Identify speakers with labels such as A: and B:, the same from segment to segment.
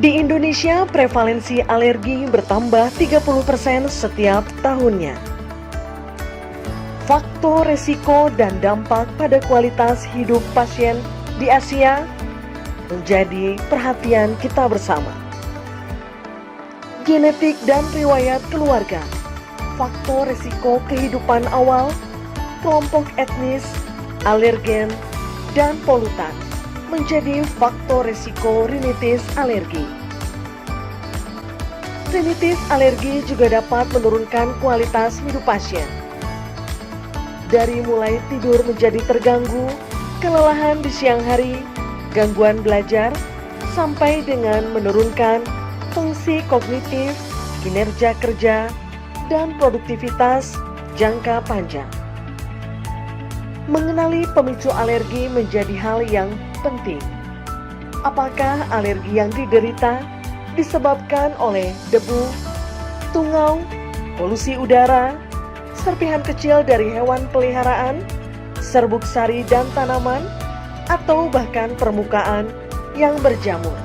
A: Di Indonesia, prevalensi alergi bertambah 30% setiap tahunnya. Faktor resiko dan dampak pada kualitas hidup pasien di Asia menjadi perhatian kita bersama. Genetik dan riwayat keluarga, faktor resiko kehidupan awal, kelompok etnis, alergen, dan polutan menjadi faktor risiko rinitis alergi. Rinitis alergi juga dapat menurunkan kualitas hidup pasien. Dari mulai tidur menjadi terganggu, kelelahan di siang hari, gangguan belajar, sampai dengan menurunkan fungsi kognitif, kinerja kerja, dan produktivitas jangka panjang. Mengenali pemicu alergi menjadi hal yang penting. Apakah alergi yang diderita disebabkan oleh debu, tungau, polusi udara, serpihan kecil dari hewan peliharaan, serbuk sari dan tanaman, atau bahkan permukaan yang berjamur?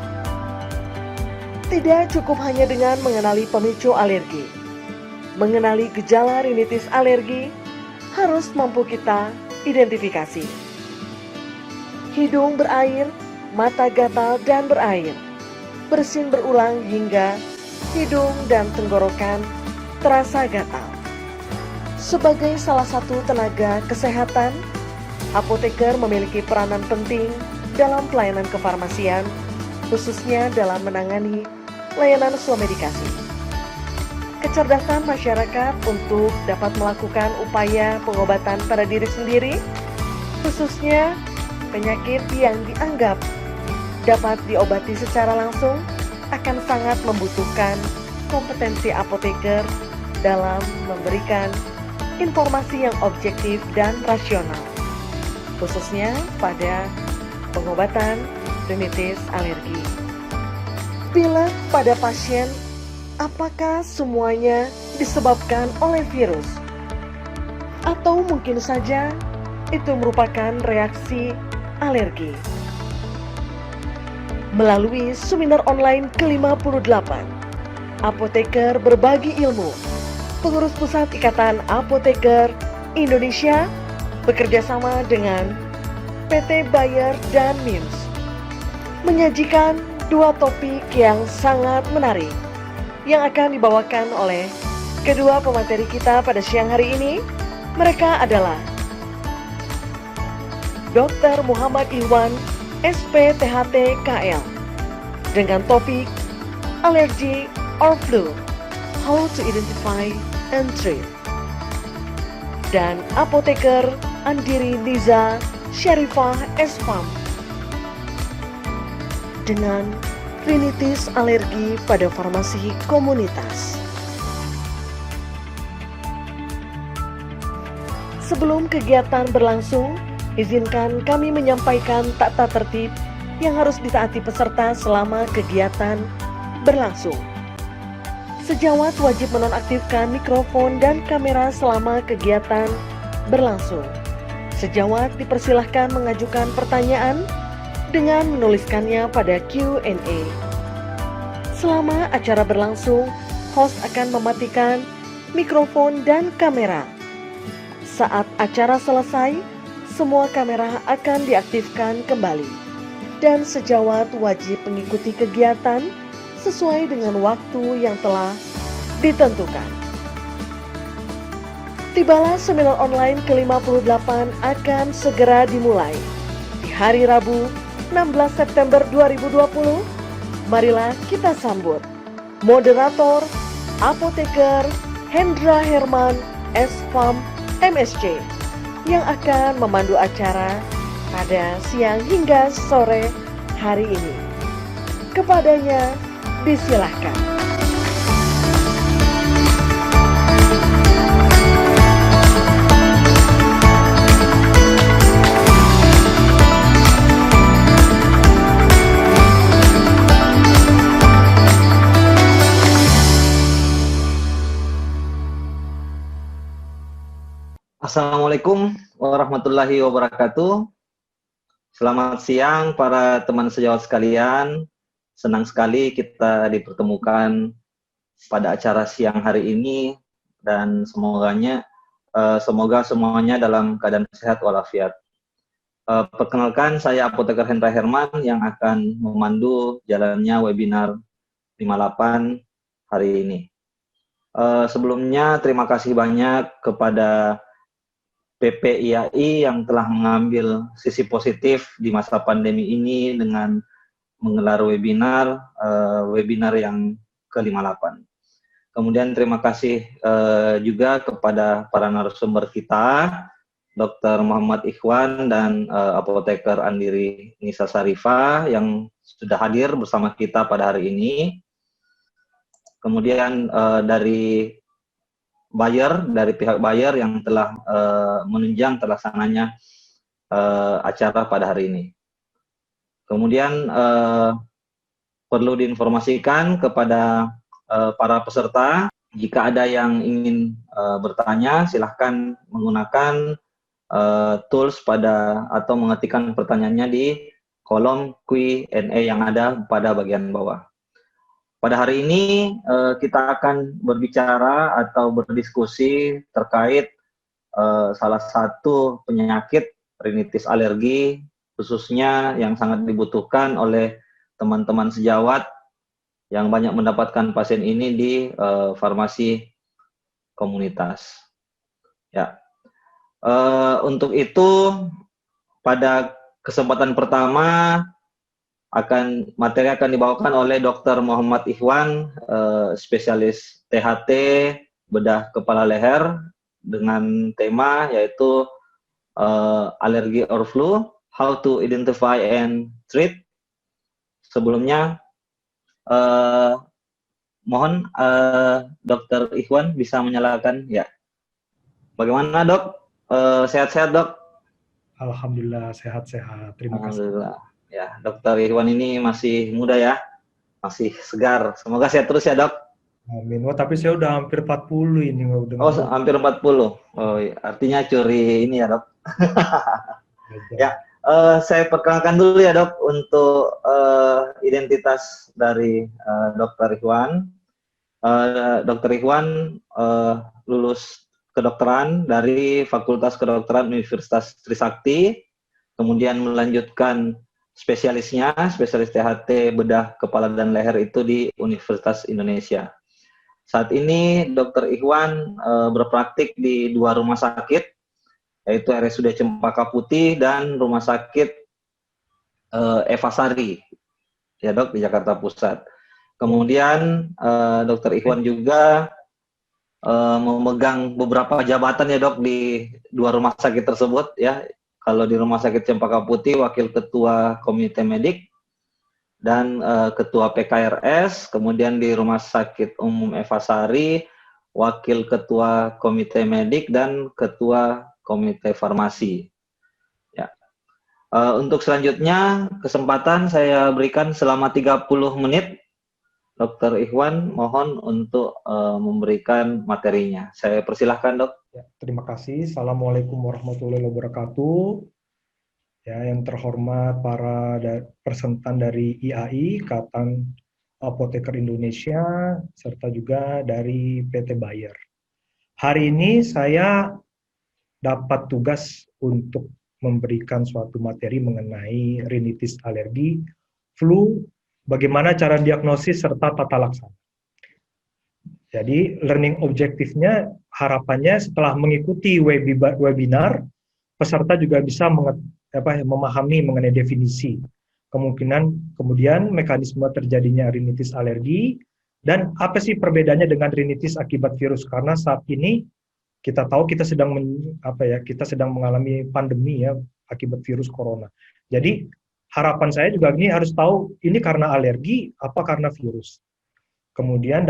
A: Tidak cukup hanya dengan mengenali pemicu alergi. Mengenali gejala rinitis alergi harus mampu kita identifikasi. Hidung berair, mata gatal dan berair, bersin berulang hingga hidung dan tenggorokan terasa gatal. Sebagai salah satu tenaga kesehatan, apoteker memiliki peranan penting dalam pelayanan kefarmasian, khususnya dalam menangani layanan swamedikasi. Kecerdasan masyarakat untuk dapat melakukan upaya pengobatan pada diri sendiri, khususnya penyakit yang dianggap dapat diobati secara langsung, akan sangat membutuhkan kompetensi apoteker dalam memberikan informasi yang objektif dan rasional, khususnya pada pengobatan rinitis alergi. Pilek pada pasien, apakah semuanya disebabkan oleh virus? Atau mungkin saja itu merupakan reaksi alergi. Melalui seminar online ke-58, Apoteker Berbagi Ilmu, Pengurus Pusat Ikatan Apoteker Indonesia bekerjasama dengan PT Bayer dan MIMS menyajikan dua topik yang sangat menarik yang akan dibawakan oleh kedua pemateri kita pada siang hari ini. Mereka adalah Dr. Muhammad Iwan, SPTHT KL, dengan topik Allergy or Flu, How to Identify and Treat, dan Apoteker Andiri Niza Syarifah SPAM dengan rinitis alergi pada farmasi komunitas. Sebelum kegiatan berlangsung, izinkan kami menyampaikan tata tertib yang harus ditaati peserta selama kegiatan berlangsung. Sejawat wajib menonaktifkan mikrofon dan kamera selama kegiatan berlangsung. Sejawat dipersilahkan mengajukan pertanyaan dengan menuliskannya pada Q&A. Selama acara berlangsung, host akan mematikan mikrofon dan kamera. Saat acara selesai, semua kamera akan diaktifkan kembali, dan sejawat wajib mengikuti kegiatan sesuai dengan waktu yang telah ditentukan. Tibalah seminar online ke-58 akan segera dimulai di hari Rabu 16 September 2020. Marilah kita sambut moderator Apoteker Hendra Herman SPAM MSC yang akan memandu acara pada siang hingga sore hari ini. Kepadanya disilahkan.
B: Assalamualaikum warahmatullahi wabarakatuh. Selamat siang para teman sejawat sekalian. senang sekali kita dipertemukan pada acara siang hari ini dan semoga semuanya dalam keadaan sehat walafiat. Perkenalkan, saya Apoteker Hendra Herman yang akan memandu jalannya webinar 58 hari ini. Sebelumnya terima kasih banyak kepada PPIAI yang telah mengambil sisi positif di masa pandemi ini dengan menggelar webinar yang ke-58. Kemudian terima kasih juga kepada para narasumber kita, Dr. Muhammad Ikhwan dan Apoteker Andiri Nisa Sarifah yang sudah hadir bersama kita pada hari ini. Kemudian dari pihak buyer yang telah menunjang terlaksananya acara pada hari ini. Kemudian perlu diinformasikan kepada para peserta, jika ada yang ingin bertanya, silahkan menggunakan tools atau mengetikkan pertanyaannya di kolom Q&A yang ada pada bagian bawah. Pada hari ini kita akan berbicara atau berdiskusi terkait salah satu penyakit rinitis alergi, khususnya yang sangat dibutuhkan oleh teman-teman sejawat yang banyak mendapatkan pasien ini di farmasi komunitas. Ya, untuk itu pada kesempatan pertama materi akan dibawakan oleh Dr. Muhammad Ikhwan, spesialis THT bedah kepala leher dengan tema yaitu alergi or flu, how to identify and treat. Sebelumnya mohon Dr. Ikhwan bisa menyalakan ya. Bagaimana Dok? Sehat-sehat Dok?
C: Alhamdulillah sehat-sehat. Terima kasih.
B: Alhamdulillah. Ya, Dr. Ikhwan ini masih muda ya, masih segar. Semoga sehat terus ya Dok.
C: Amin. Wah, tapi saya udah hampir 40 ini.
B: Hampir 40. Oh, iya. Artinya curi ini ya Dok. Ya, saya perkenalkan dulu ya Dok untuk identitas dari Dr. Ikhwan. Dr. Ikhwan lulus kedokteran dari Fakultas Kedokteran Universitas Trisakti, kemudian melanjutkan spesialis THT bedah kepala dan leher itu di Universitas Indonesia. Saat ini Dr. Ikhwan berpraktik di 2 rumah sakit, yaitu RSUD Cempaka Putih dan Rumah Sakit Eva Sari, ya Dok, di Jakarta Pusat. Kemudian Dr. Ikhwan juga memegang beberapa jabatan ya Dok di 2 rumah sakit tersebut ya. Kalau di Rumah Sakit Cempaka Putih, Wakil Ketua Komite Medik dan Ketua PKRS, kemudian di Rumah Sakit Umum Eva Sari, Wakil Ketua Komite Medik dan Ketua Komite Farmasi. Ya. Untuk selanjutnya, kesempatan saya berikan selama 30 menit. Dr. Ikhwan, mohon untuk memberikan materinya. Saya persilahkan, Dok.
C: Ya, terima kasih. Assalamualaikum warahmatullahi wabarakatuh. Ya, yang terhormat para representan dari IAI, Ikatan Apoteker Indonesia, serta juga dari PT Bayer. Hari ini saya dapat tugas untuk memberikan suatu materi mengenai rinitis alergi, flu, bagaimana cara diagnosis serta tata laksana. Jadi learning objektifnya harapannya setelah mengikuti webinar, peserta juga bisa memahami mengenai definisi, kemudian mekanisme terjadinya rinitis alergi, dan apa sih perbedaannya dengan rinitis akibat virus, karena saat ini kita tahu kita sedang mengalami pandemi ya akibat virus corona. Jadi harapan saya juga ini harus tahu ini karena alergi apa karena virus. Kemudian